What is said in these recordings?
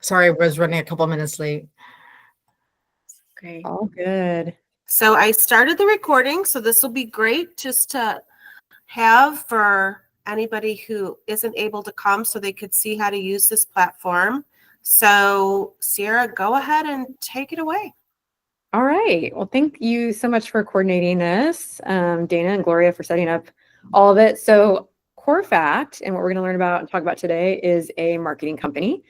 Sorry, I was running a couple minutes late. Okay. All good. So I started the recording, so this will be great just to have for anybody who isn't able to come so they could see how to use this platform. So Sierra, go ahead and take it away. All right. Well, thank you so much for coordinating this, Dana and Gloria, for setting up all of it. So CoreFact, and what we're going to learn about and talk about today, is a marketing company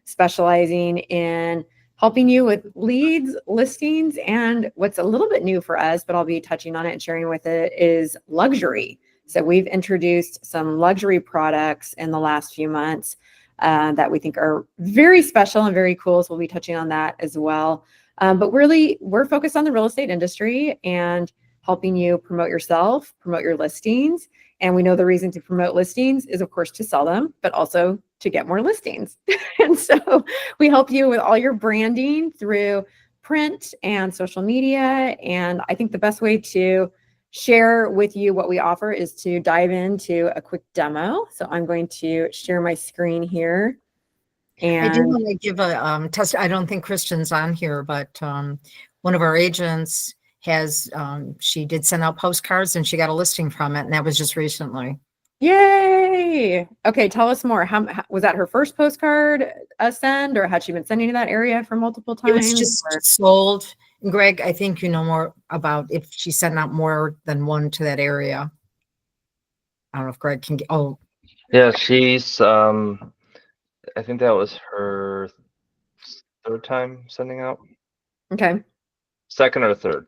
specializing in helping you with leads, listings, and what's a little bit new for us, but I'll be touching on it and sharing with it, is luxury. So we've introduced some luxury products in the last few months that we think are very special and very cool. So we'll be touching on that as well. But really, we're focused on the real estate industry and helping you promote yourself, promote your listings. And we know the reason to promote listings is, of course, to sell them, but also to get more listings. And so we help you with all your branding through print and social media. And I think the best way to share with you what we offer is to dive into a quick demo. So I'm going to share my screen here. And I do want to give a test. I don't think Christian's on here, but one of our agents has, she did send out postcards and she got a listing from it. And that was just recently. Yay. Okay. Tell us more. How was that her first postcard send, or had she been sending to that area for multiple times? It was just sold. And Greg, I think you know more about if she sent out more than one to that area. I don't know if Greg can get, oh. Yeah, she's, I think that was her third time sending out. Okay. Second or third.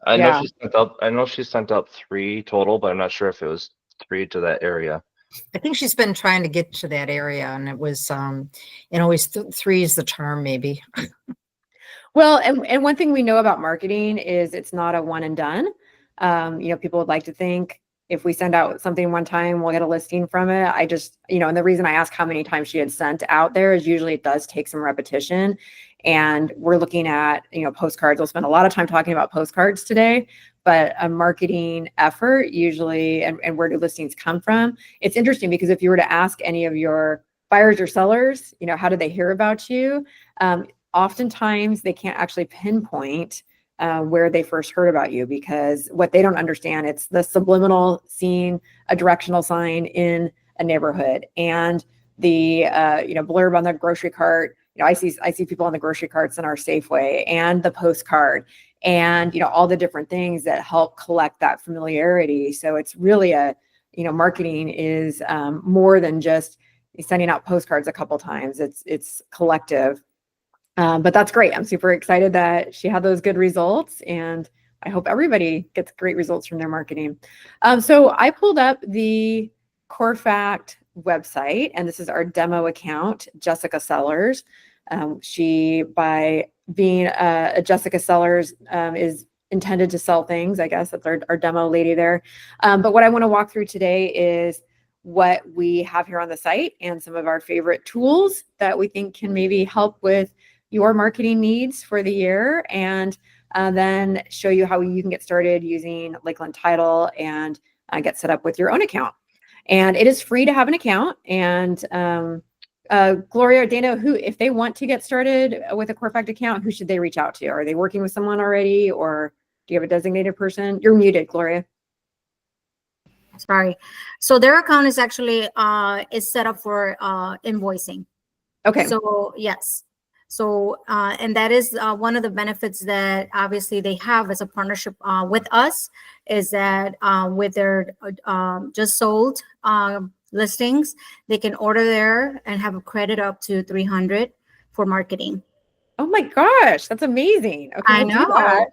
I know she sent out 3 total, but I'm not sure if it was 3 to that area. I think she's been trying to get to that area, and it was, always 3 is the charm, maybe. Well, and one thing we know about marketing is it's not a one and done. People would like to think if we send out something one time, we'll get a listing from it. I just, and the reason I ask how many times she had sent out there is usually it does take some repetition. And we're looking at, postcards. We'll spend a lot of time talking about postcards today, but a marketing effort usually, and where do listings come from? It's interesting because if you were to ask any of your buyers or sellers, how did they hear about you? Oftentimes they can't actually pinpoint where they first heard about you, because what they don't understand, it's the subliminal seeing a directional sign in a neighborhood, and the blurb on the grocery cart. I see people on the grocery carts in our Safeway, and the postcard, and all the different things that help collect that familiarity. So it's really marketing is more than just sending out postcards a couple times. It's collective. But that's great. I'm super excited that she had those good results, and I hope everybody gets great results from their marketing. So I pulled up the CoreFact website, and this is our demo account, Jessica Sellers. She, by being a Jessica Sellers, is intended to sell things. I guess that's our demo lady there. But what I want to walk through today is what we have here on the site and some of our favorite tools that we think can maybe help with your marketing needs for the year, and then show you how you can get started using Lakeland Title and get set up with your own account. And it is free to have an account. And Gloria or Dana, if they want to get started with a CoreFact account, who should they reach out to? Are they working with someone already, or do you have a designated person? You're muted, Gloria. Sorry. So their account is actually is set up for invoicing. Okay. So yes. So, and that is one of the benefits that obviously they have as a partnership with us, is that with their just sold listings, they can order there and have a credit up to $300 for marketing. Oh my gosh, that's amazing. Okay, I know.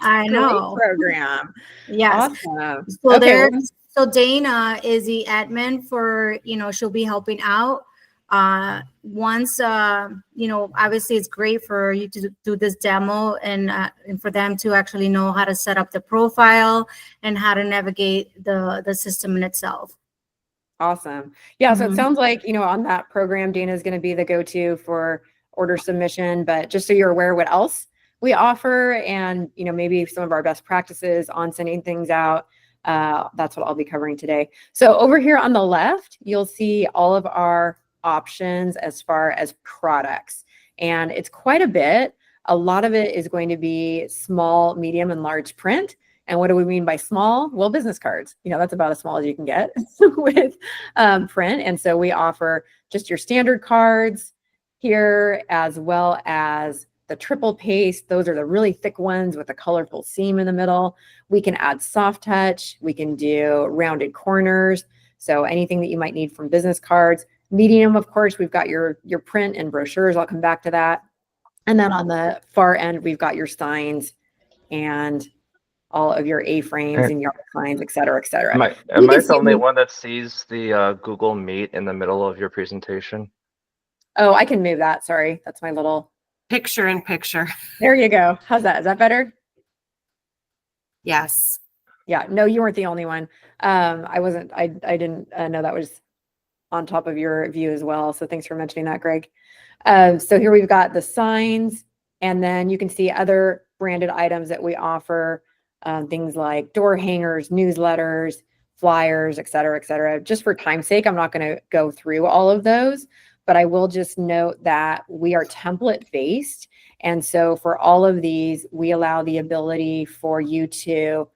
I know. Program. Yes. Awesome. So okay. So Dana is the admin for, she'll be helping out. Once obviously it's great for you to do this demo and for them to actually know how to set up the profile and how to navigate the system in itself. Awesome. Yeah. So it sounds like, on that program, Dana is going to be the go-to for order submission, but just so you're aware what else we offer, and, maybe some of our best practices on sending things out. That's what I'll be covering today. So over here on the left, you'll see all of our options as far as products. And it's quite a bit. A lot of it is going to be small, medium, and large print. And what do we mean by small? Well, business cards. That's about as small as you can get with print. And so we offer just your standard cards here, as well as the triple paste. Those are the really thick ones with a colorful seam in the middle. We can add soft touch. We can do rounded corners. So anything that you might need from business cards. Medium, of course, we've got your print and brochures. I'll come back to that. And then on the far end, we've got your signs and all of your A-frames and yard signs, et cetera, et cetera. Am I the only one that sees the Google Meet in the middle of your presentation? Oh, I can move that. Sorry. That's my little Picture in picture. There you go. How's that? Is that better? Yes. Yeah. No, you weren't the only one. I didn't know that was on top of your view as well. So thanks for mentioning that, Greg. So here we've got the signs, and then you can see other branded items that we offer, things like door hangers, newsletters, flyers, et cetera, et cetera. Just for time's sake, I'm not going to go through all of those, but I will just note that we are template based. And so for all of these, we allow the ability for you to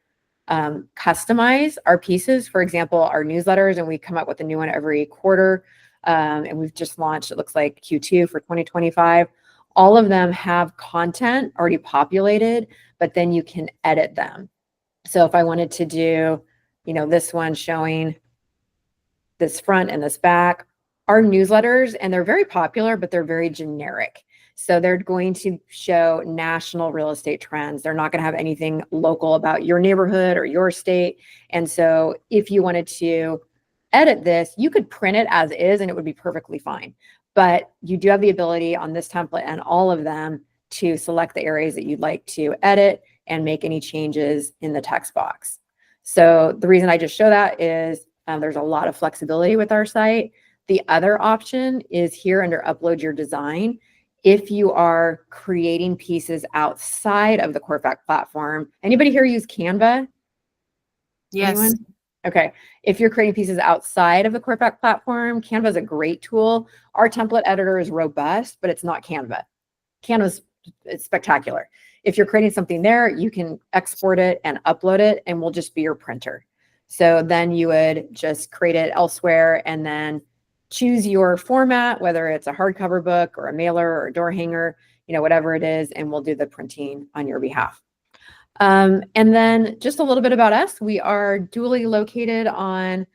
customize our pieces. For example, our newsletters, and we come up with a new one every quarter. And we've just launched, it looks like Q2 for 2025. All of them have content already populated, but then you can edit them. So if I wanted to do, this one showing this front and this back, our newsletters, and they're very popular, but they're very generic. So they're going to show national real estate trends. They're not going to have anything local about your neighborhood or your state. And so if you wanted to edit this, you could print it as is and it would be perfectly fine. But you do have the ability on this template and all of them to select the areas that you'd like to edit and make any changes in the text box. So the reason I just show that is there's a lot of flexibility with our site. The other option is here under Upload Your Design. If you are creating pieces outside of the CoreFact platform, anybody here use Canva? Yes. Anyone? Okay. If you're creating pieces outside of the CoreFact platform, Canva is a great tool. Our template editor is robust, but it's not Canva. Canva's spectacular. If you're creating something there, you can export it and upload it, and we'll just be your printer. So then you would just create it elsewhere and then choose your format, whether it's a hardcover book or a mailer or a door hanger, whatever it is, and we'll do the printing on your behalf. And then just a little bit about us. We are dually located on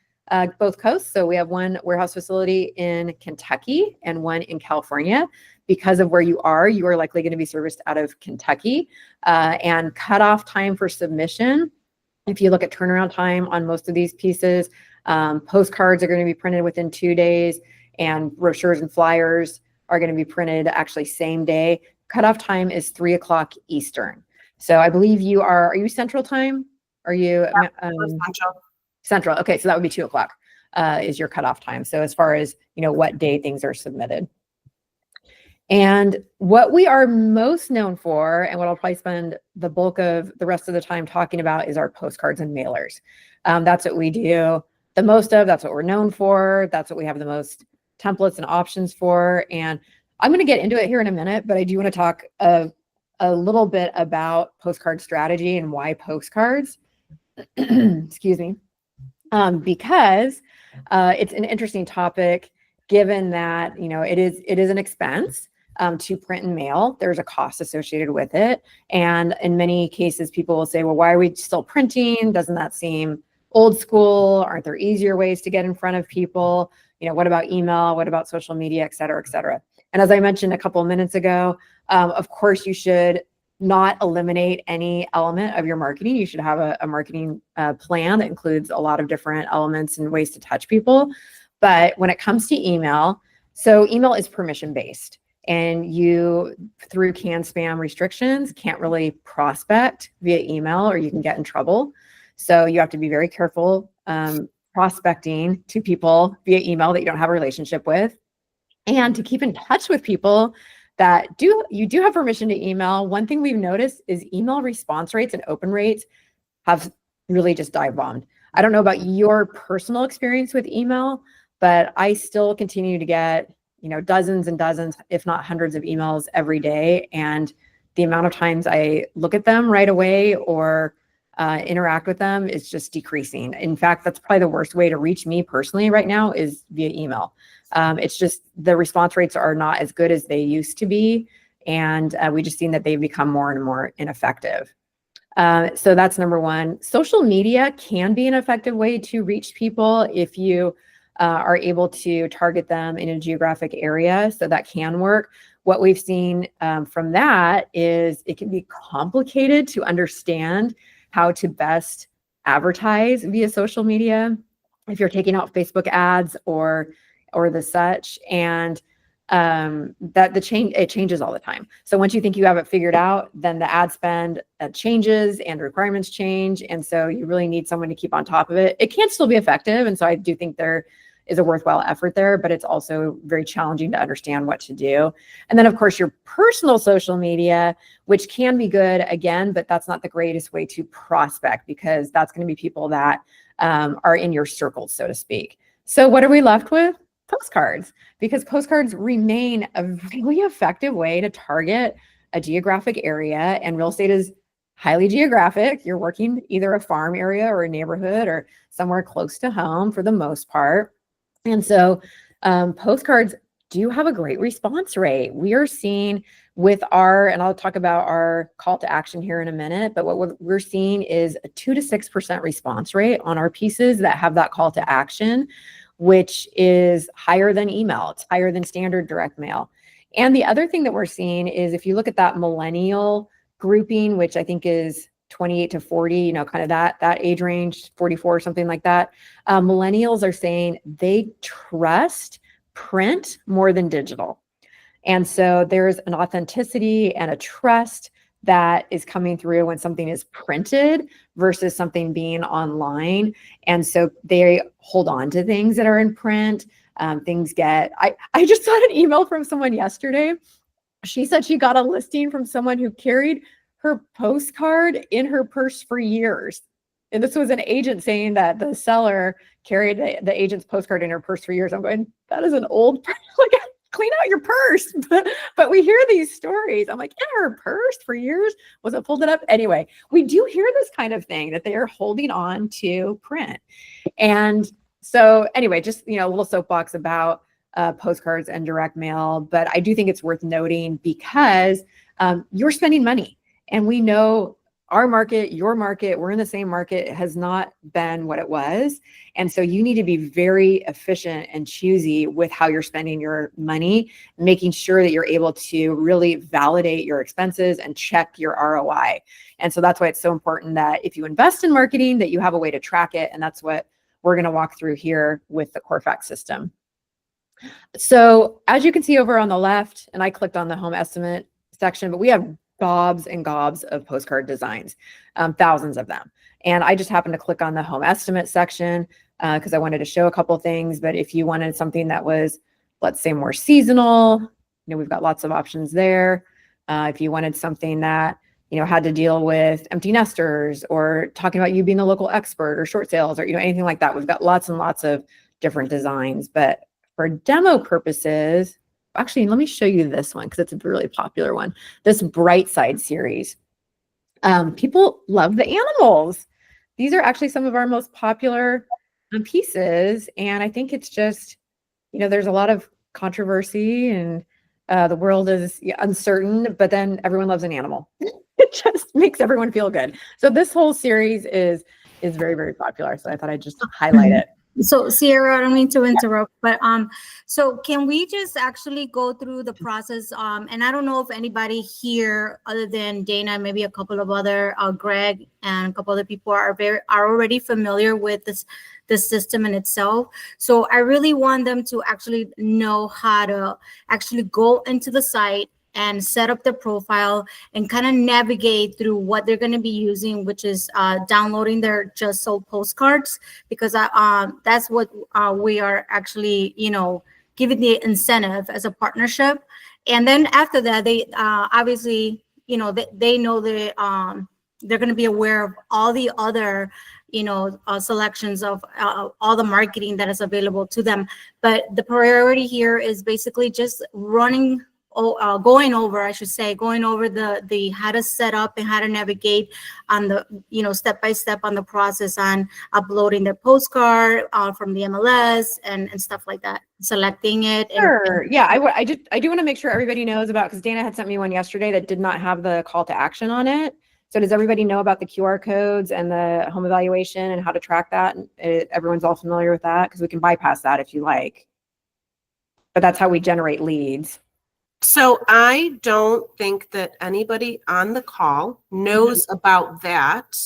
both coasts. So we have one warehouse facility in Kentucky and one in California. Because of where you are likely going to be serviced out of Kentucky. And cutoff time for submission, if you look at turnaround time on most of these pieces, postcards are going to be printed within 2 days, and brochures and flyers are going to be printed actually same day. Cutoff time is 3 o'clock Eastern. So I believe are you Central Time? Are you Central? Central? Okay, so that would be 2 o'clock is your cutoff time. So as far as, what day things are submitted. And what we are most known for, and what I'll probably spend the bulk of the rest of the time talking about, is our postcards and mailers. That's what we do the most of. That's what we're known for. That's what we have the most templates and options for. And I'm going to get into it here in a minute, but I do want to talk a little bit about postcard strategy and why postcards. Excuse me. Because it's an interesting topic, given that it is an expense. To print and mail. There's a cost associated with it. And in many cases, people will say, well, why are we still printing? Doesn't that seem old school? Aren't there easier ways to get in front of people? What about email? What about social media, et cetera, et cetera? And as I mentioned a couple of minutes ago, of course, you should not eliminate any element of your marketing. You should have a marketing plan that includes a lot of different elements and ways to touch people. But when it comes to email, so email is permission-based. And you, through CAN spam restrictions, can't really prospect via email, or you can get in trouble. So you have to be very careful prospecting to people via email that you don't have a relationship with. And to keep in touch with people that you do have permission to email, one thing we've noticed is email response rates and open rates have really just dive bombed. I don't know about your personal experience with email, but I still continue to get, dozens and dozens, if not hundreds of emails every day. And the amount of times I look at them right away or interact with them is just decreasing. In fact, that's probably the worst way to reach me personally right now is via email. It's just the response rates are not as good as they used to be. And we just seen that they've become more and more ineffective. So that's number one. Social media can be an effective way to reach people if you are able to target them in a geographic area. So that can work. What we've seen from that is it can be complicated to understand how to best advertise via social media if you're taking out Facebook ads or the such. And it changes all the time. So once you think you have it figured out, then the ad spend changes and the requirements change. And so you really need someone to keep on top of it. It can still be effective. And so I do think there is a worthwhile effort there, but it's also very challenging to understand what to do. And then of course your personal social media, which can be good again, but that's not the greatest way to prospect because that's going to be people that are in your circles, so to speak. So what are we left with? Postcards, because postcards remain a really effective way to target a geographic area, and real estate is highly geographic. You're working either a farm area or a neighborhood or somewhere close to home for the most part. And so postcards do have a great response rate. We are seeing with and I'll talk about our call to action here in a minute, but what we're seeing is a 2 to 6% response rate on our pieces that have that call to action, which is higher than email. It's higher than standard direct mail. And the other thing that we're seeing is if you look at that millennial grouping, which I think is 28 to 40, kind of that age range, 44 or something like that, millennials are saying they trust print more than digital. And so there's an authenticity and a trust that is coming through when something is printed versus something being online. And so they hold on to things that are in print. I just got an email from someone yesterday. She said she got a listing from someone who carried her postcard in her purse for years. And this was an agent saying that the seller carried the agent's postcard in her purse for years. I'm going, that is an old, like, clean out your purse. But we hear these stories. I'm like, in her purse for years? Was it folded up? Anyway, we do hear this kind of thing that they are holding on to print. And so anyway, just, a little soapbox about postcards and direct mail. But I do think it's worth noting because you're spending money. And we know our market, your market, we're in the same market, has not been what it was. And so you need to be very efficient and choosy with how you're spending your money, making sure that you're able to really validate your expenses and check your ROI. And so that's why it's so important that if you invest in marketing, that you have a way to track it. And that's what we're going to walk through here with the CoreFact system. So as you can see over on the left, and I clicked on the home estimate section, but we have gobs and gobs of postcard designs, thousands of them. And I just happened to click on the home estimate section because I wanted to show a couple things. But if you wanted something that was, let's say, more seasonal, we've got lots of options there. If you wanted something that, had to deal with empty nesters or talking about you being the local expert or short sales or, anything like that, we've got lots and lots of different designs. But for demo purposes, actually, let me show you this one because it's a really popular one. This Bright Side series. People love the animals. These are actually some of our most popular pieces. And I think it's just, there's a lot of controversy and the world is uncertain, but then everyone loves an animal. It just makes everyone feel good. So this whole series is very, very popular. So I thought I'd just highlight it. So Sierra, I don't mean to interrupt, but so can we just actually go through the process? And I don't know if anybody here, other than Dana, maybe a couple of other, Greg and a couple other people are already familiar with this system in itself. So I really want them to actually know how to actually go into the site and set up their profile and kind of navigate through what they're going to be using, which is downloading their just sold postcards, because that's what we are actually, giving the incentive as a partnership. And then after that, they obviously, they know they're going to be aware of all the other, selections of all the marketing that is available to them. But the priority here is basically just going over the how to set up and how to navigate on the, step by step on the process on uploading their postcard from the MLS and stuff like that, selecting it. Sure. Yeah, I do want to make sure everybody knows about, because Dana had sent me one yesterday that did not have the call to action on it. So does everybody know about the QR codes and the home evaluation and how to track that? Everyone's all familiar with that, because we can bypass that if you like. But that's how we generate leads. So I don't think that anybody on the call knows about that.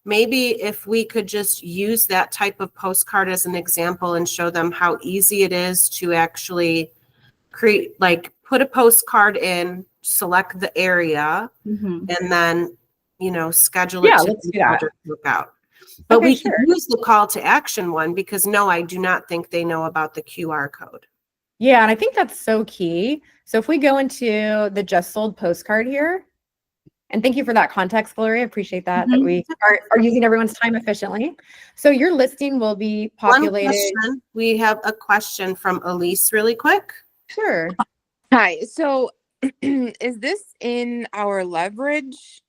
Maybe if we could just use that type of postcard as an example and show them how easy it is to actually create, like put a postcard in, select the area, and then, schedule it to let's do that. look out. But Okay, we sure. can use the call to action one, because no, I do not think they know about the QR code. Yeah, and I think that's so key. So if we go into the just sold postcard here, and thank you for that context, Gloria. I appreciate that we are using everyone's time efficiently. So your listing will be populated. One question. We have a question from Elise really quick. Sure. Hi. So is this in our leverage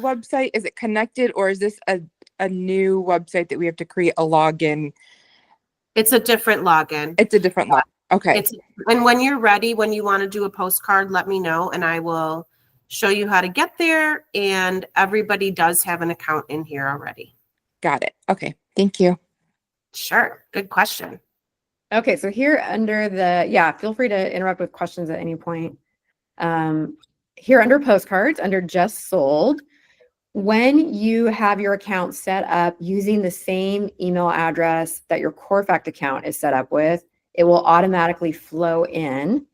website? Is it connected, or is this a new website that we have to create a login? It's a different login. It's a different login. Okay. And when you're ready, when you want to do a postcard, let me know and I will show you how to get there. And everybody does have an account in here already. Got it. Okay. Thank you. Sure. Good question. Okay, so here under feel free to interrupt with questions at any point. Here under postcards, under just sold, when you have your account set up using the same email address that your CoreFact account is set up with, it will automatically flow in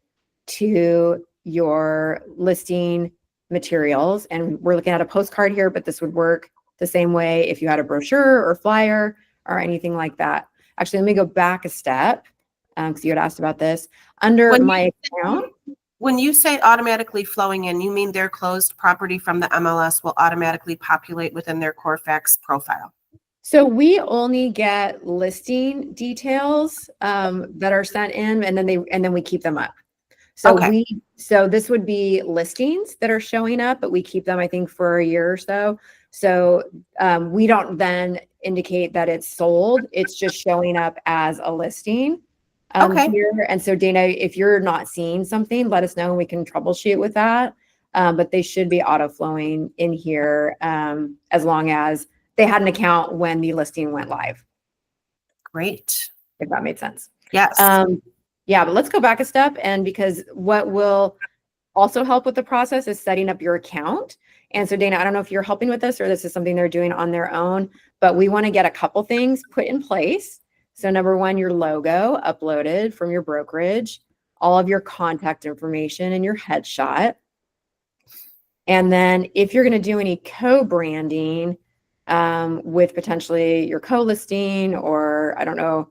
to your listing materials. And we're looking at a postcard here, but this would work the same way if you had a brochure or flyer or anything like that. Actually, let me go back a step, because you had asked about this. Under my account. When you say automatically flowing in, you mean their closed property from the MLS will automatically populate within their CoreFact profile? So we only get listing details that are sent in, and then we keep them up. So so this would be listings that are showing up, but we keep them, I think, for a year or so. So we don't then indicate that it's sold. It's just showing up as a listing here. And so Dana, if you're not seeing something, let us know and we can troubleshoot with that. But they should be auto flowing in here as long as they had an account when the listing went live. Great. If that made sense. Yes. Yeah, but let's go back a step. And because what will also help with the process is setting up your account. And so Dana, I don't know if you're helping with this or this is something they're doing on their own, but we want to get a couple things put in place. So number one, your logo uploaded from your brokerage, all of your contact information and your headshot. And then if you're going to do any co-branding with potentially your co-listing or I don't know,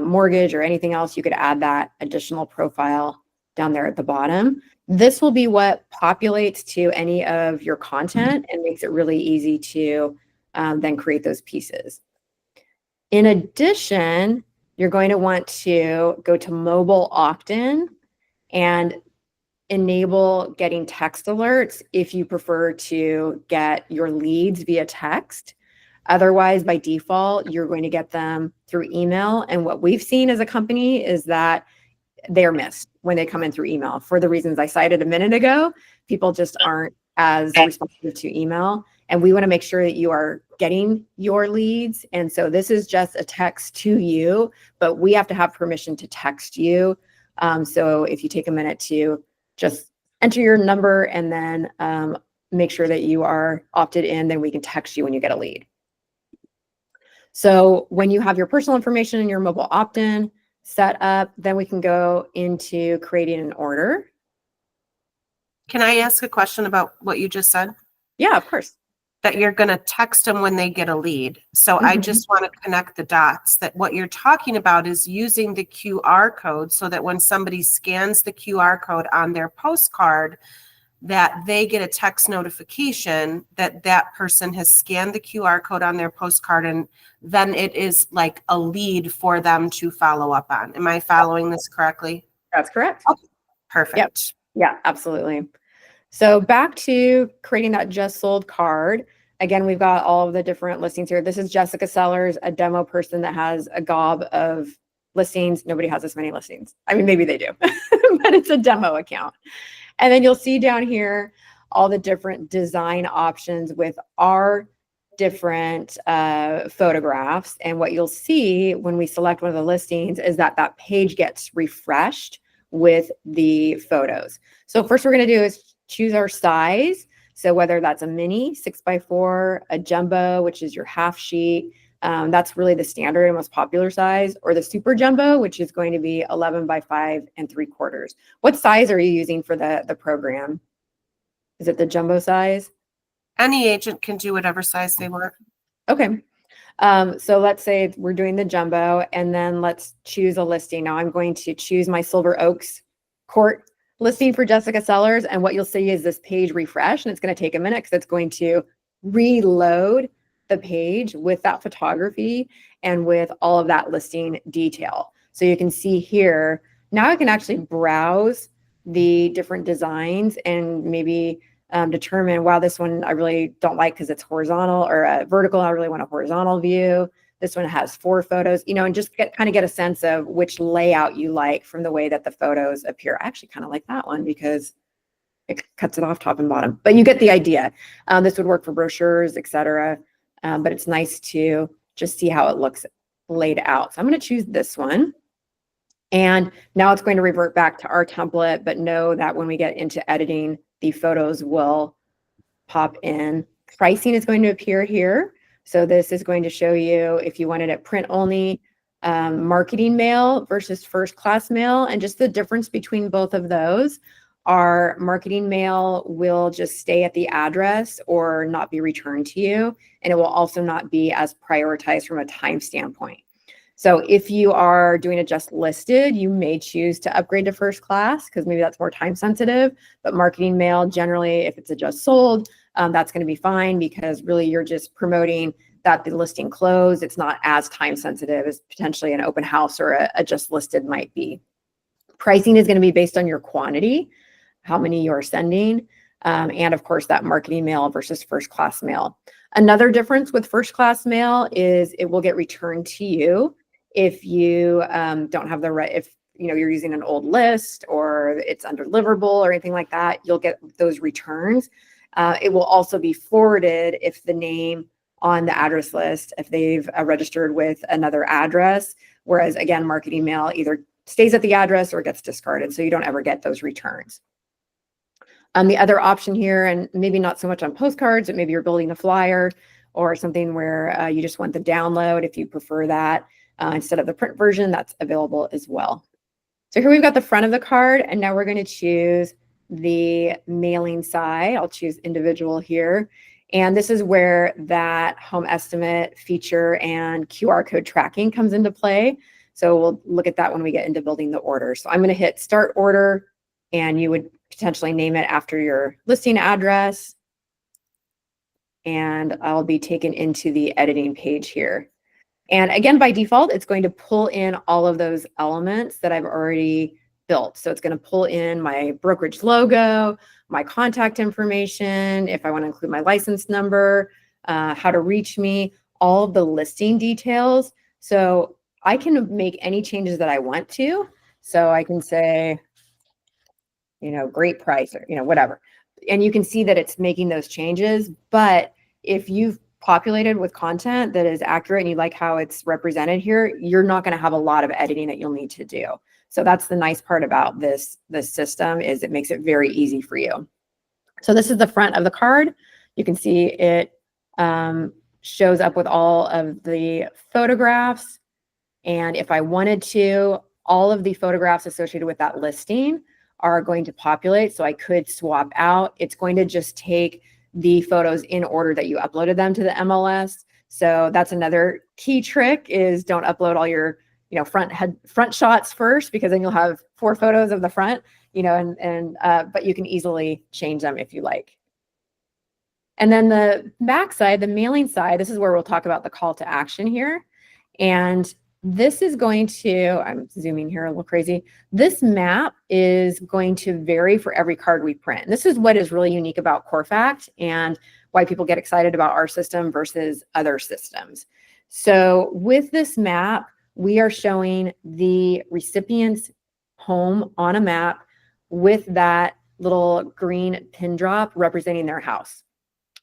mortgage or anything else, you could add that additional profile down there at the bottom. This will be what populates to any of your content and makes it really easy to then create those pieces. In addition, you're going to want to go to mobile opt-in and enable getting text alerts if you prefer to get your leads via text. Otherwise, by default, you're going to get them through email. And what we've seen as a company is that they're missed when they come in through email. For the reasons I cited a minute ago, people just aren't as responsive to email. And we want to make sure that you are getting your leads. And so this is just a text to you, but we have to have permission to text you. So if you take a minute to just enter your number and then make sure that you are opted in, then we can text you when you get a lead. So when you have your personal information and your mobile opt-in set up, then we can go into creating an order. Can I ask a question about what you just said? Yeah, of course. That you're going to text them when they get a lead. So I just want to connect the dots that what you're talking about is using the QR code so that when somebody scans the QR code on their postcard, that they get a text notification that that person has scanned the QR code on their postcard, and then it is like a lead for them to follow up on. Am I following this correctly? That's correct. Perfect. Yeah, absolutely. So back to creating that just sold card. Again, we've got all of the different listings here. This is Jessica Sellers, a demo person that has a gob of listings. Nobody has this many listings. I mean, maybe they do, but it's a demo account. And then you'll see down here all the different design options with our different photographs. And what you'll see when we select one of the listings is that that page gets refreshed with the photos. So first we're going to do is choose our size. So whether that's a mini 6x4, a jumbo, which is your half sheet, that's really the standard and most popular size, or the super jumbo, which is going to be 11 by 5 3/4. What size are you using for the program? Is it the jumbo size? Any agent can do whatever size they want. Okay. So let's say we're doing the jumbo, and then let's choose a listing. Now I'm going to choose my Silver Oaks Court listing for Jessica Sellers. And what you'll see is this page refresh, and it's going to take a minute because it's going to reload the page with that photography and with all of that listing detail. So you can see here, now I can actually browse the different designs and maybe determine, wow, this one I really don't like because it's horizontal, or vertical. I really want a horizontal view. This one has 4 photos, and just kind of get a sense of which layout you like from the way that the photos appear. I actually kind of like that one because it cuts it off top and bottom, but you get the idea. This would work for brochures, etc. But it's nice to just see how it looks laid out. So I'm going to choose this one. And now it's going to revert back to our template, but know that when we get into editing, the photos will pop in. Pricing is going to appear here. So this is going to show you if you wanted it print only, marketing mail versus first class mail, and just the difference between both of those. Our marketing mail will just stay at the address or not be returned to you. And it will also not be as prioritized from a time standpoint. So if you are doing a just listed, you may choose to upgrade to first class because maybe that's more time sensitive. But marketing mail, generally, if it's a just sold, that's going to be fine because really you're just promoting that the listing closed. It's not as time sensitive as potentially an open house or a just listed might be. Pricing is going to be based on your quantity, how many you're sending, and of course that marketing mail versus first class mail. Another difference with first class mail is it will get returned to you if you don't have the right, if you're using an old list or it's undeliverable or anything like that, you'll get those returns. It will also be forwarded if the name on the address list, if they've registered with another address, whereas again, marketing mail either stays at the address or gets discarded, so you don't ever get those returns. The other option here, and maybe not so much on postcards, but maybe you're building a flyer or something where you just want the download, if you prefer that, instead of the print version, that's available as well. So here we've got the front of the card, and now we're going to choose the mailing side. I'll choose individual here. And this is where that home estimate feature and QR code tracking comes into play. So we'll look at that when we get into building the order. So I'm going to hit start order, and you would potentially name it after your listing address. And I'll be taken into the editing page here. And again, by default, it's going to pull in all of those elements that I've already built. So it's going to pull in my brokerage logo, my contact information, if I want to include my license number, how to reach me, all of the listing details. So I can make any changes that I want to. So I can say, great price, or, whatever. And you can see that it's making those changes. But if you've populated with content that is accurate and you like how it's represented here, you're not going to have a lot of editing that you'll need to do. So that's the nice part about this system, is it makes it very easy for you. So this is the front of the card. You can see it shows up with all of the photographs. And if I wanted to, all of the photographs associated with that listing are going to populate. So I could swap out. It's going to just take the photos in order that you uploaded them to the MLS. So that's another key trick, is don't upload all your front shots first, because then you'll have 4 photos of the front. but you can easily change them if you like. And then the back side, the mailing side, this is where we'll talk about the call to action here. And this is going to, I'm zooming here a little crazy. This map is going to vary for every card we print. And this is what is really unique about CoreFact and why people get excited about our system versus other systems. So with this map, we are showing the recipient's home on a map with that little green pin drop representing their house.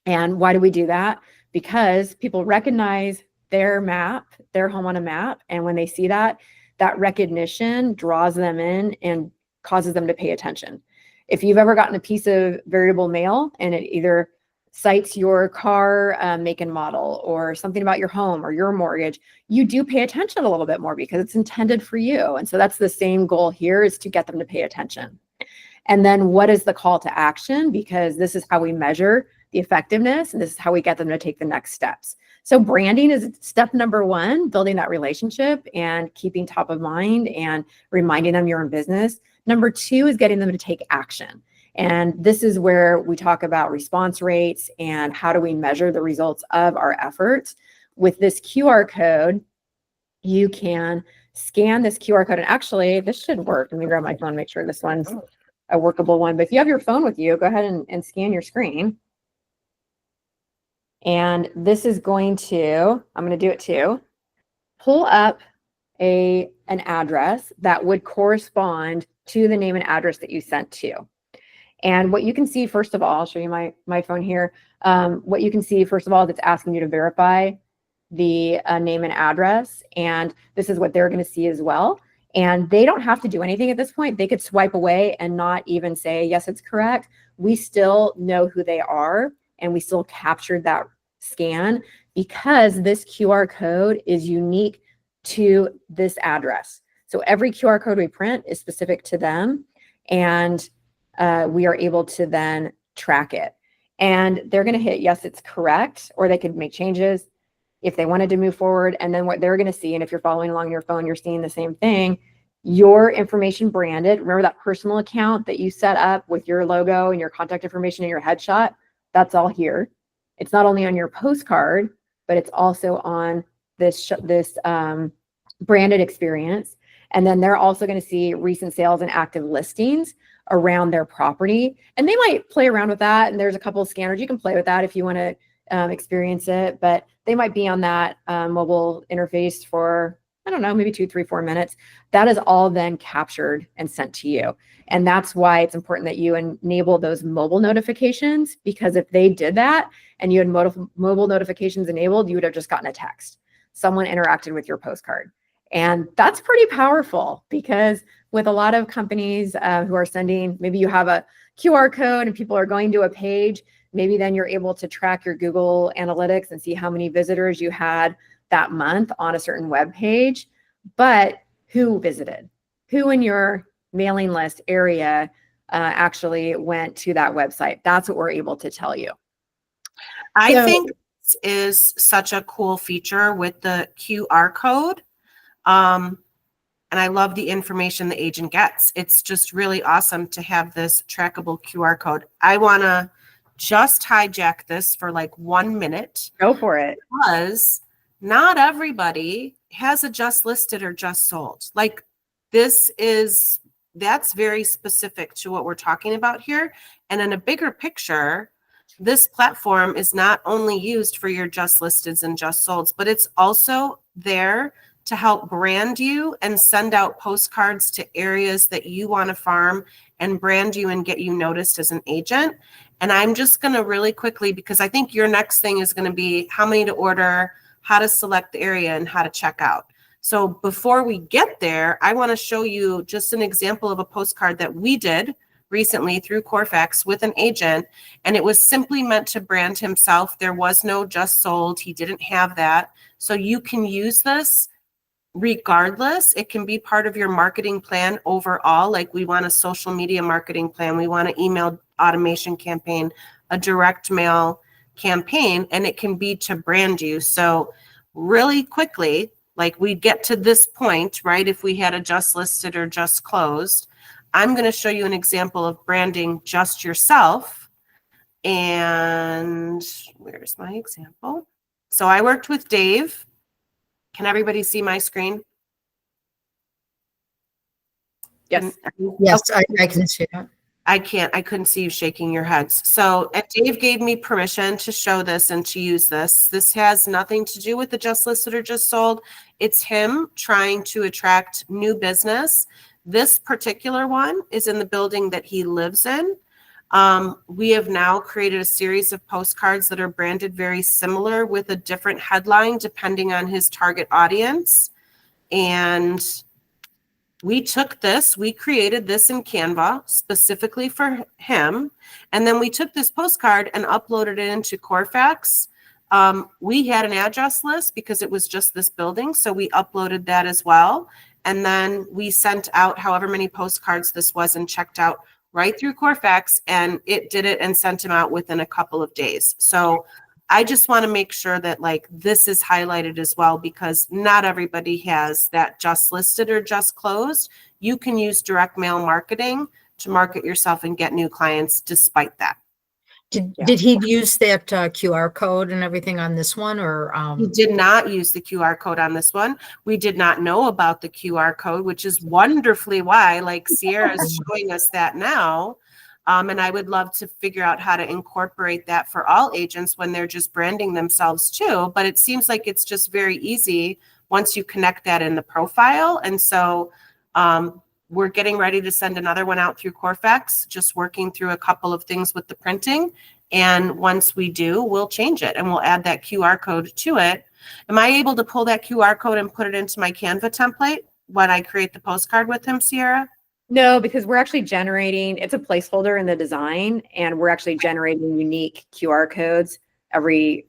And why do we do that? Because people recognize their map, their home on a map. And when they see that, that recognition draws them in and causes them to pay attention. If you've ever gotten a piece of variable mail and it either cites your car make and model or something about your home or your mortgage, you do pay attention a little bit more because it's intended for you. And so that's the same goal here, is to get them to pay attention. And then what is the call to action? Because this is how we measure the effectiveness, and this is how we get them to take the next steps. So branding is step number one, building that relationship and keeping top of mind and reminding them you're in business. Number two is getting them to take action. And this is where we talk about response rates and how do we measure the results of our efforts. With this QR code, you can scan this QR code, and actually this should work. Let me grab my phone, make sure this one's a workable one. But if you have your phone with you, go ahead and scan your screen. And this is going to, I'm going to do it too, pull up an address that would correspond to the name and address that you sent to. And what you can see, first of all, I'll show you my phone here. What you can see, first of all, is it's asking you to verify the name and address. And this is what they're going to see as well. And they don't have to do anything at this point. They could swipe away and not even say, yes, it's correct. We still know who they are, and we still captured that scan because this QR code is unique to this address. So every QR code we print is specific to them, and we are able to then track it. And they're going to hit, yes, it's correct, or they could make changes if they wanted to move forward. And then what they're going to see, and if you're following along your phone, you're seeing the same thing, your information branded. Remember that personal account that you set up with your logo and your contact information and your headshot? That's all here. It's not only on your postcard, but it's also on this branded experience. And then they're also going to see recent sales and active listings around their property. And they might play around with that. And there's a couple of scanners. You can play with that if you want to experience it, but they might be on that mobile interface for, I don't know, maybe 2, 3, 4 minutes. That is all then captured and sent to you. And that's why it's important that you enable those mobile notifications, because if they did that and you had mobile notifications enabled, you would have just gotten a text. Someone interacted with your postcard. And that's pretty powerful, because with a lot of companies who are sending, maybe you have a QR code and people are going to a page, maybe then you're able to track your Google Analytics and see how many visitors you had that month on a certain web page, but who visited? Who in your mailing list area actually went to that website? That's what we're able to tell you. I think this is such a cool feature with the QR code. And I love the information the agent gets. It's just really awesome to have this trackable QR code. I want to just hijack this for like 1 minute. Go for it. Because not everybody has a just listed or just sold. Like that's very specific to what we're talking about here. And in a bigger picture, this platform is not only used for your just listeds and just solds, but it's also there to help brand you and send out postcards to areas that you want to farm and brand you and get you noticed as an agent. And I'm just going to really quickly, because I think your next thing is going to be how many to order, how to select the area, and how to check out. So before we get there, I want to show you just an example of a postcard that we did recently through CoreFact with an agent, and it was simply meant to brand himself. There was no just sold. He didn't have that. So you can use this regardless. It can be part of your marketing plan overall. Like, we want a social media marketing plan. We want an email automation campaign, a direct mail campaign, and it can be to brand you. So really quickly, like, we get to this point, right? If we had a just listed or just closed, I'm going to show you an example of branding just yourself. And where's my example? So I worked with Dave. Can everybody see my screen? Yes. Yes, I can see that. I couldn't see you shaking your heads. So Dave gave me permission to show this and to use this. This has nothing to do with the just listed or just sold. It's him trying to attract new business. This particular one is in the building that he lives in. We have now created a series of postcards that are branded very similar with a different headline depending on his target audience. And we took this, we created this in Canva specifically for him. And then we took this postcard and uploaded it into CoreFact. We had an address list because it was just this building. So we uploaded that as well. And then we sent out however many postcards this was and checked out right through CoreFact, and it did it and sent them out within a couple of days. So I just want to make sure that like this is highlighted as well, because not everybody has that just listed or just closed. You can use direct mail marketing to market yourself and get new clients despite that. Did he use that QR code and everything on this one, or? He did not use the QR code on this one. We did not know about the QR code, which is wonderfully why, like Sierra is showing us that now. And I would love to figure out how to incorporate that for all agents when they're just branding themselves too. But it seems like it's just very easy once you connect that in the profile. And so we're getting ready to send another one out through CoreFact, just working through a couple of things with the printing. And once we do, we'll change it and we'll add that QR code to it. Am I able to pull that QR code and put it into my Canva template when I create the postcard with him, Sierra? No, because we're actually generating, it's a placeholder in the design, and we're actually generating unique QR codes we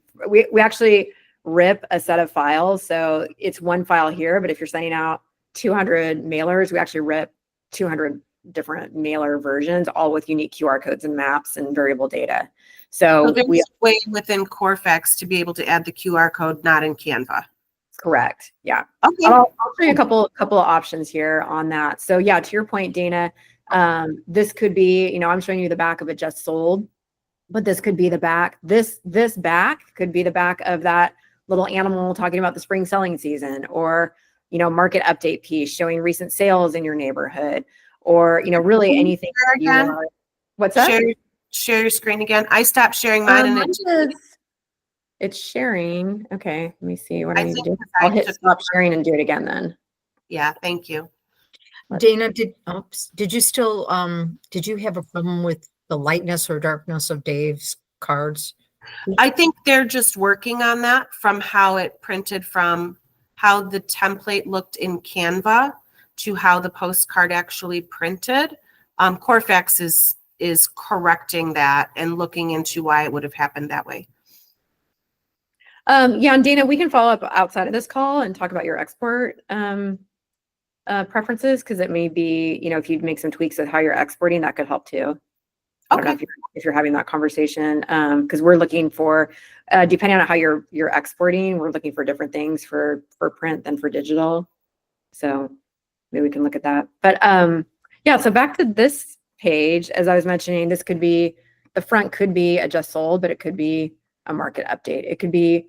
actually rip a set of files. So it's one file here, but if you're sending out 200 mailers, we actually rip 200 different mailer versions, all with unique QR codes and maps and variable data. So there's a way within CoreFact to be able to add the QR code, not in Canva. Correct. Yeah. Okay. I'll show you a couple of options here on that. So yeah, to your point, Dana, this could be, I'm showing you the back of it just sold, but this could be the back. This back could be the back of that little animal talking about the spring selling season, or, market update piece showing recent sales in your neighborhood, or, really anything. What's that? Share your screen again. I stopped sharing mine and it's sharing. Okay, let me see what I need to do. I I'll hit stop sharing and do it again then. Yeah, thank you. Dana, did you still, did you have a problem with the lightness or darkness of Dave's cards? I think they're just working on that from how it printed, from how the template looked in Canva to how the postcard actually printed. CoreFact is correcting that and looking into why it would have happened that way. Yeah, and Dana, we can follow up outside of this call and talk about your export preferences, because it may be, if you'd make some tweaks at how you're exporting, that could help too. I don't know if you're having that conversation, because we're looking for, depending on how you're exporting, we're looking for different things for print than for digital. So maybe we can look at that. But yeah, so back to this page, as I was mentioning, this could be, the front could be a just sold, but it could be a market update. It could be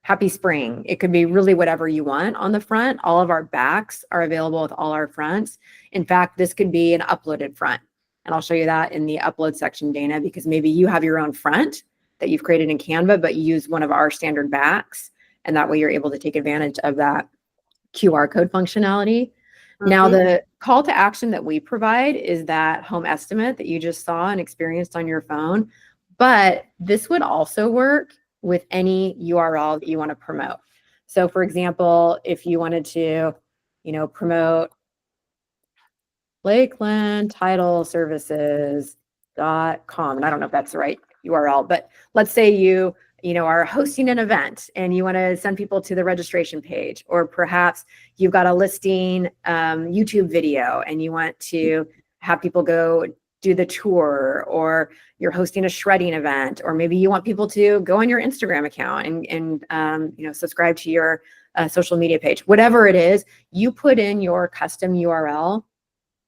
happy spring. It could be really whatever you want on the front. All of our backs are available with all our fronts. In fact, this could be an uploaded front. And I'll show you that in the upload section, Dana, because maybe you have your own front that you've created in Canva, but you use one of our standard backs. And that way you're able to take advantage of that QR code functionality. Mm-hmm. Now, the call to action that we provide is that home estimate that you just saw and experienced on your phone. But this would also work with any URL that you want to promote. So for example, if you wanted to, promote Lakeland Title Services.com, and I don't know if that's the right URL, but let's say you are hosting an event and you want to send people to the registration page, or perhaps you've got a listing YouTube video and you want to have people go do the tour, or you're hosting a shredding event, or maybe you want people to go on your Instagram account and subscribe to your social media page. Whatever it is, you put in your custom URL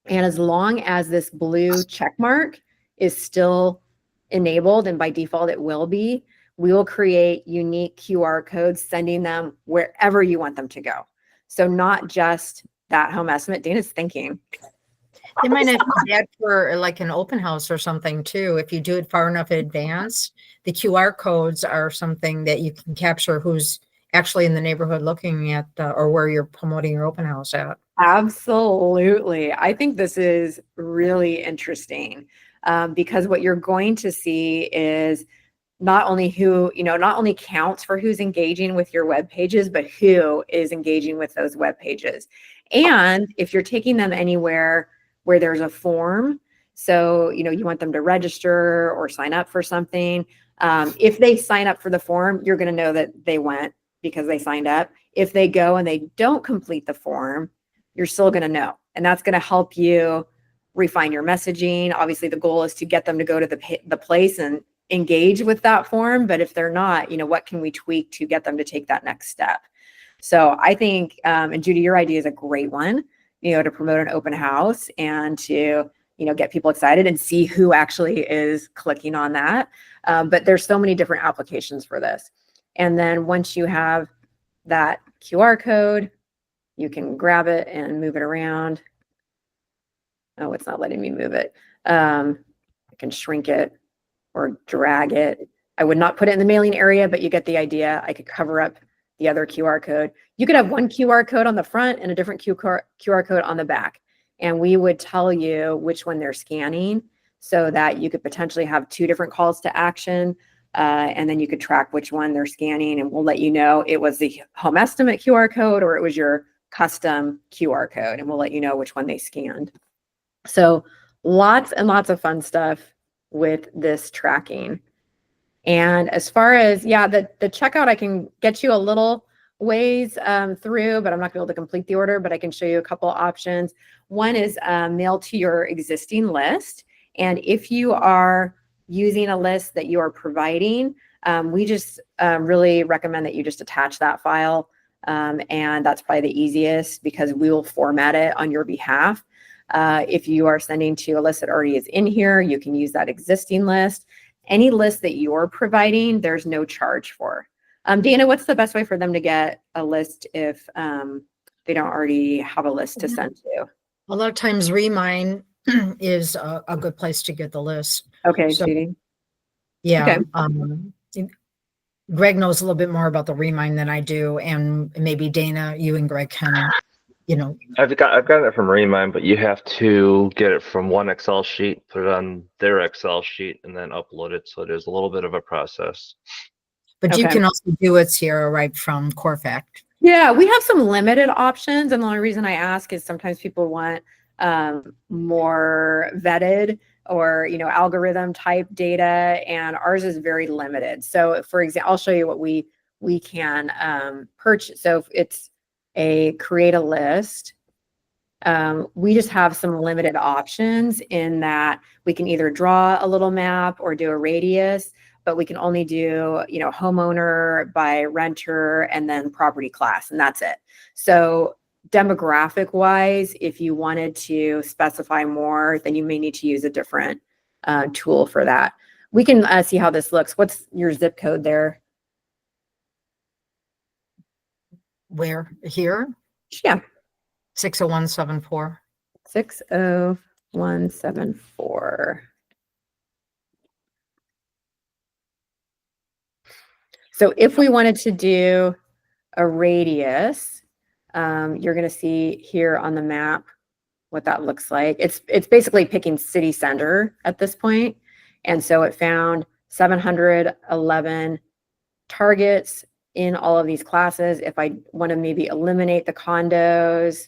And as long as this blue check mark is still enabled, and by default it will be, we will create unique QR codes, sending them wherever you want them to go. So not just that home estimate. Dana's thinking. They might have that for like an open house or something too. If you do it far enough in advance, the QR codes are something that you can capture who's actually in the neighborhood looking at or where you're promoting your open house at. Absolutely. I think this is really interesting because what you're going to see is not only who, not only counts for who's engaging with your web pages, but who is engaging with those web pages. And if you're taking them anywhere where there's a form, so, you want them to register or sign up for something. If they sign up for the form, you're going to know that they went because they signed up. If they go and they don't complete the form, you're still going to know. And that's going to help you refine your messaging. Obviously, the goal is to get them to go to the place and engage with that form. But if they're not, what can we tweak to get them to take that next step? So I think, and Judy, your idea is a great one, to promote an open house and to, get people excited and see who actually is clicking on that. But there's so many different applications for this. And then once you have that QR code, you can grab it and move it around. Oh, it's not letting me move it. I can shrink it or drag it. I would not put it in the mailing area, but you get the idea. I could cover up the other QR code. You could have one QR code on the front and a different QR code on the back. And we would tell you which one they're scanning so that you could potentially have 2 different calls to action. And then you could track which one they're scanning, and we'll let you know it was the home estimate QR code or it was your custom QR code, and we'll let you know which one they scanned. So lots and lots of fun stuff with this tracking. And as far as, the checkout, I can get you a little ways through, but I'm not going to be able to complete the order, but I can show you a couple options. One is mail to your existing list. And if you are using a list that you are providing, we just really recommend that you just attach that file. And that's probably the easiest because we will format it on your behalf. If you are sending to a list that already is in here, you can use that existing list. Any list that you're providing, there's no charge for. Dana, what's the best way for them to get a list if they don't already have a list to send to? A lot of times Remind is a good place to get the list. Okay, So, Judy. Yeah. Okay. Greg knows a little bit more about the Remind than I do, and maybe Dana, you and Greg can, I've gotten it from Remind, but you have to get it from one Excel sheet, put it on their Excel sheet, and then upload it. So there's a little bit of a process. But you Okay. can also do it here, right, from CoreFact. Yeah, we have some limited options. And the only reason I ask is sometimes people want more vetted or, algorithm type data, and ours is very limited. So for example, I'll show you what we can purchase. So if it's a create a list, we just have some limited options in that we can either draw a little map or do a radius, but we can only do, homeowner by renter and then property class, and that's it. So demographic wise, if you wanted to specify more, then you may need to use a different tool for that. We can see how this looks. What's your zip code there? Where? Here? Yeah. 60174. 60174. So if we wanted to do a radius, you're going to see here on the map what that looks like. It's basically picking city center at this point. And so it found 711 targets in all of these classes. If I want to maybe eliminate the condos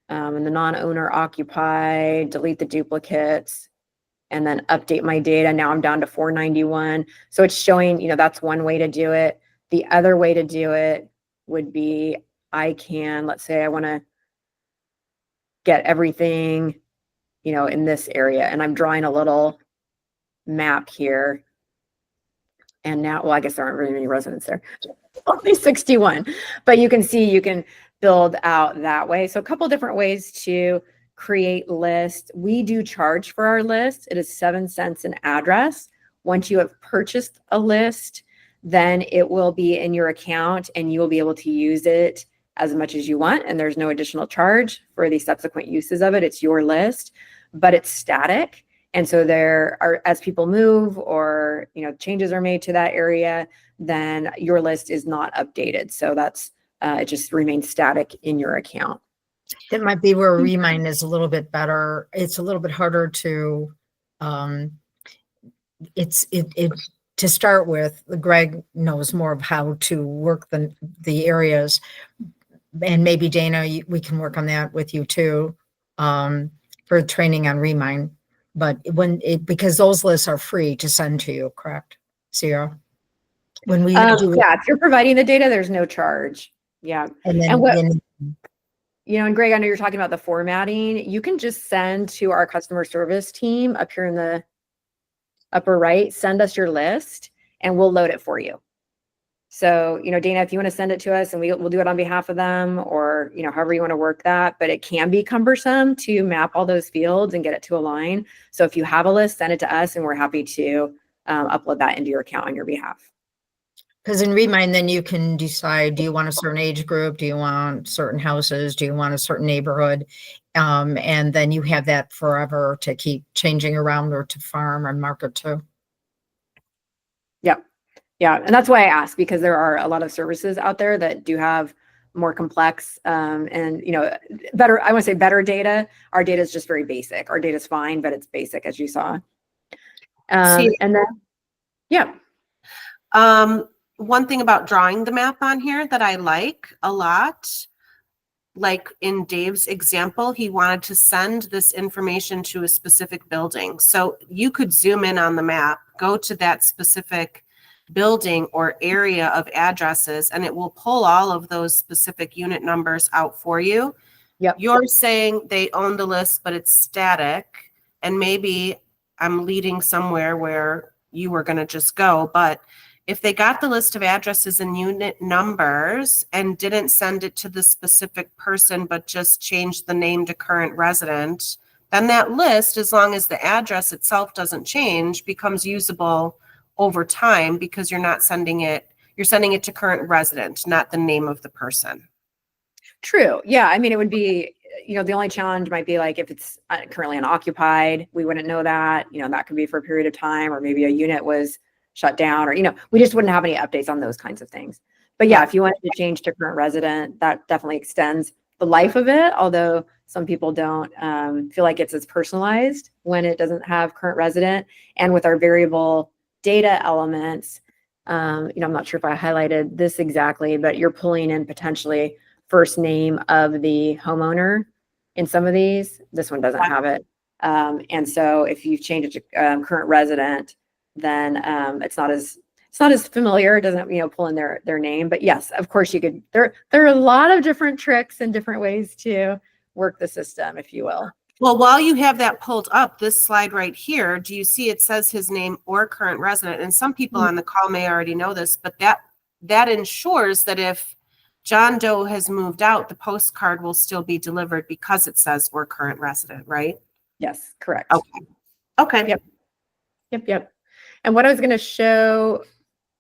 and the non-owner occupied, delete the duplicates, and then update my data. Now I'm down to 491. So it's showing, that's one way to do it. The other way to do it would be let's say I want to get everything, in this area, and I'm drawing a little map here. And now, well, I guess there aren't very many residents there. Only 61, but you can see you can build out that way. So a couple different ways to create list. We do charge for our list. It is 7 cents an address. Once you have purchased a list, then it will be in your account and you will be able to use it as much as you want. And there's no additional charge for the subsequent uses of it. It's your list, but it's static. And so there are, as people move or, changes are made to that area, then your list is not updated. So that's, it just remains static in your account. That might be where Remind is a little bit better. It's a little bit harder to, to start with. Greg knows more of how to work the areas, and maybe Dana, we can work on that with you too, for training on Remind. But because those lists are free to send to you, correct, Sierra? When we do yeah, if you're providing the data, there's no charge. Yeah. and then, And what, then and Greg, I know you're talking about the formatting. You can just send to our customer service team up here in the upper right, send us your list and we'll load it for you. So, Dana, if you want to send it to us and we'll do it on behalf of them, or, however you want to work that, but it can be cumbersome to map all those fields and get it to align. So if you have a list, send it to us and we're happy to upload that into your account on your behalf. because in Remind, then you can decide, do you want a certain age group? Do you want certain houses? Do you want a certain neighborhood? And then you have that forever to keep changing around or to farm or market to. Yep. Yeah. And that's why I asked, because there are a lot of services out there that do have more complex and, better, I want to say better data. Our data is just very basic. Our data is fine, but it's basic, as you saw. And then, yeah. One thing about drawing the map on here that I like a lot, like in Dave's example, he wanted to send this information to a specific building. So you could zoom in on the map, go to that specific building or area of addresses, and it will pull all of those specific unit numbers out for you. Yep. You're saying they own the list, but it's static, and maybe I'm leading somewhere where you were going to just go, but if they got the list of addresses and unit numbers and didn't send it to the specific person, but just changed the name to current resident, then that list, as long as the address itself doesn't change, becomes usable over time, because you're sending it to current resident, not the name of the person. True. Yeah. I mean, it would be, the only challenge might be like if it's currently unoccupied, we wouldn't know that, that could be for a period of time, or maybe a unit was shut down, or, we just wouldn't have any updates on those kinds of things. But yeah, if you wanted to change to current resident, that definitely extends the life of it. Although some people don't feel like it's as personalized when it doesn't have current resident. And with our variable data elements, I'm not sure if I highlighted this exactly, but you're pulling in potentially first name of the homeowner in some of these. This one doesn't have it. And so if you change it to current resident, then it's not as familiar. It doesn't, pull in their name. But yes, of course you could, there are a lot of different tricks and different ways to work the system, if you will. Well, while you have that pulled up, this slide right here, do you see it says his name or current resident? And some people on the call may already know this, but that ensures that if John Doe has moved out, the postcard will still be delivered because it says or current resident, right? Yes, correct. Okay. Yep. And what I was going to show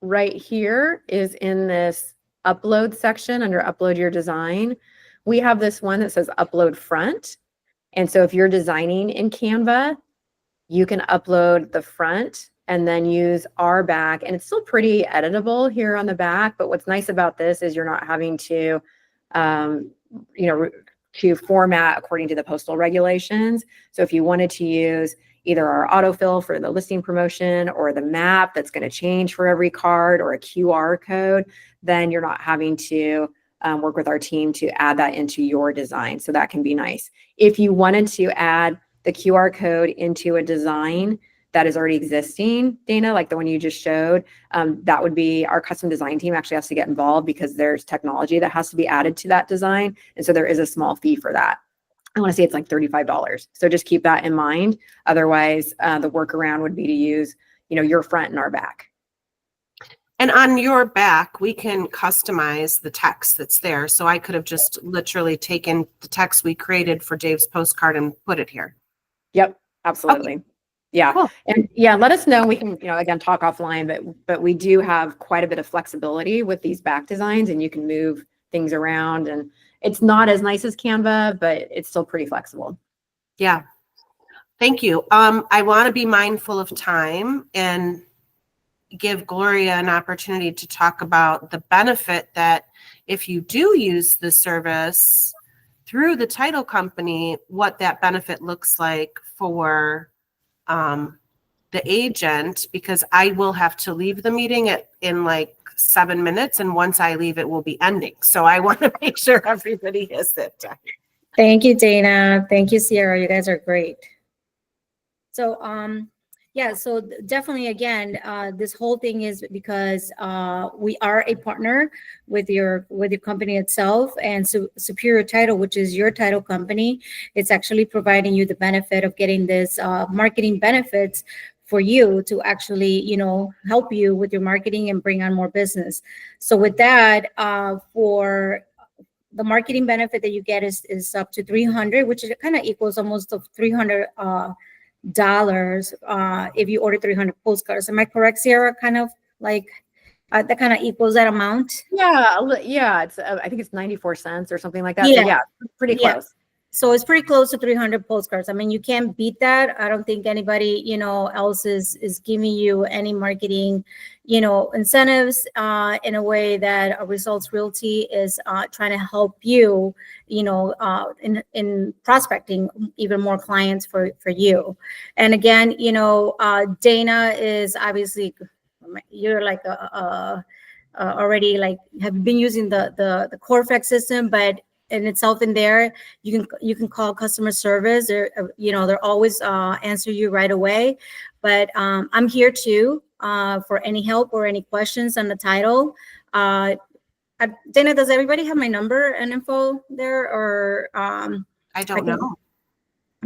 right here is in this upload section under upload your design, we have this one that says upload front. And so if you're designing in Canva, you can upload the front and then use our back. And it's still pretty editable here on the back. But what's nice about this is you're not having to, to format according to the postal regulations. So if you wanted to use either our autofill for the listing promotion or the map that's going to change for every card, or a QR code, then you're not having to work with our team to add that into your design. So that can be nice. If you wanted to add the QR code into a design that is already existing, Dana, like the one you just showed, that would be our custom design team actually has to get involved, because there's technology that has to be added to that design. And so there is a small fee for that. I want to say it's like $35. So just keep that in mind. Otherwise, the workaround would be to use, your front and our back. And on your back, we can customize the text that's there. So I could have just literally taken the text we created for Dave's postcard and put it here. Yep, absolutely. Yeah. Cool. And yeah, let us know. We can, again, talk offline, but we do have quite a bit of flexibility with these back designs, and you can move things around, and it's not as nice as Canva, but it's still pretty flexible. Yeah. Thank you. I want to be mindful of time and give Gloria an opportunity to talk about the benefit that if you do use the service through the title company, what that benefit looks like for the agent, because I will have to leave the meeting in like 7 minutes, and once I leave, it will be ending. So I want to make sure everybody has that time. Thank you, Dana. Thank you, Sierra. You guys are great. So, yeah, so definitely, again, this whole thing is because we are a partner with your company itself, and so Superior Title, which is your title company, it's actually providing you the benefit of getting this marketing benefits for you to actually, help you with your marketing and bring on more business. So with that, for the marketing benefit that you get is up to $300, which kind of equals almost of $300 if you order 300 postcards. Am I correct, Sierra? Kind of like that kind of equals that amount. Yeah. It's I think it's 94 cents or something like that. Yeah. So yeah, pretty close. So it's pretty close to 300 postcards. I mean, you can't beat that. I don't think anybody, else is giving you any marketing, incentives in a way that Results Realty is trying to help you, in prospecting even more clients for you. And again, Dana is obviously, you're like already like have been using the CoreFact system, but in itself in there, you can call customer service, or they're always answer you right away. But I'm here too for any help or any questions on the title. Dana, does everybody have my number and info there, or I don't know.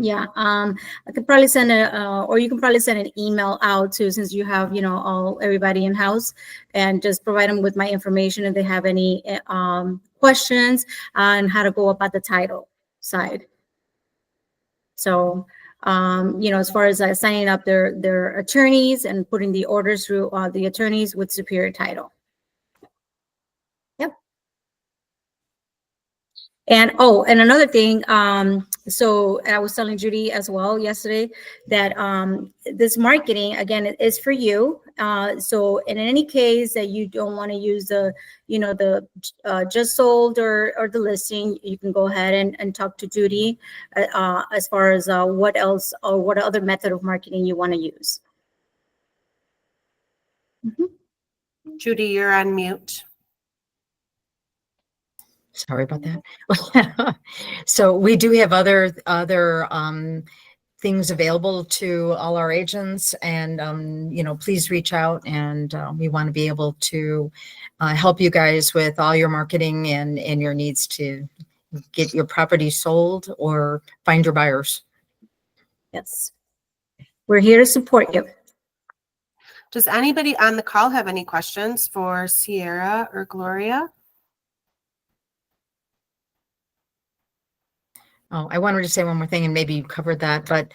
Yeah, I could probably send or you can probably send an email out too, since you have, everybody in house, and just provide them with my information if they have any questions on how to go about the title side. So, as far as signing up their attorneys and putting the orders through the attorneys with Superior Title. Yep. And another thing, so I was telling Judy as well yesterday that this marketing, again, is for you. So in any case that you don't want to use the just sold or the listing, you can go ahead and talk to Judy as far as what else or what other method of marketing you want to use. Mm-hmm. Judy, you're on mute. Sorry about that. So we do have other things available to all our agents, and please reach out, and we want to be able to help you guys with all your marketing and your needs to get your property sold or find your buyers. Yes, we're here to support you. Does anybody on the call have any questions for Sierra or Gloria? Oh, I wanted to say one more thing, and maybe you covered that, but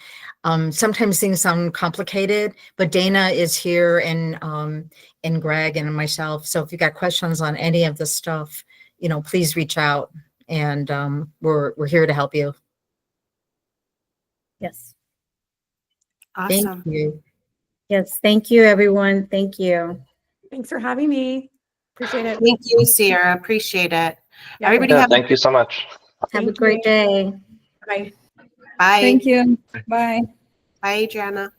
sometimes things sound complicated, but Dana is here, and Greg and myself. So if you got questions on any of this stuff, please reach out, and we're here to help you. Yes. Awesome. Thank you. Yes. Thank you, everyone. Thank you. Thanks for having me. Appreciate it. Thank you, Sierra. Appreciate it. Yeah. Everybody Yeah, have thank you so much. Have a Thank great you. day. Bye. Bye. Thank you. Bye. Bye, Adriana.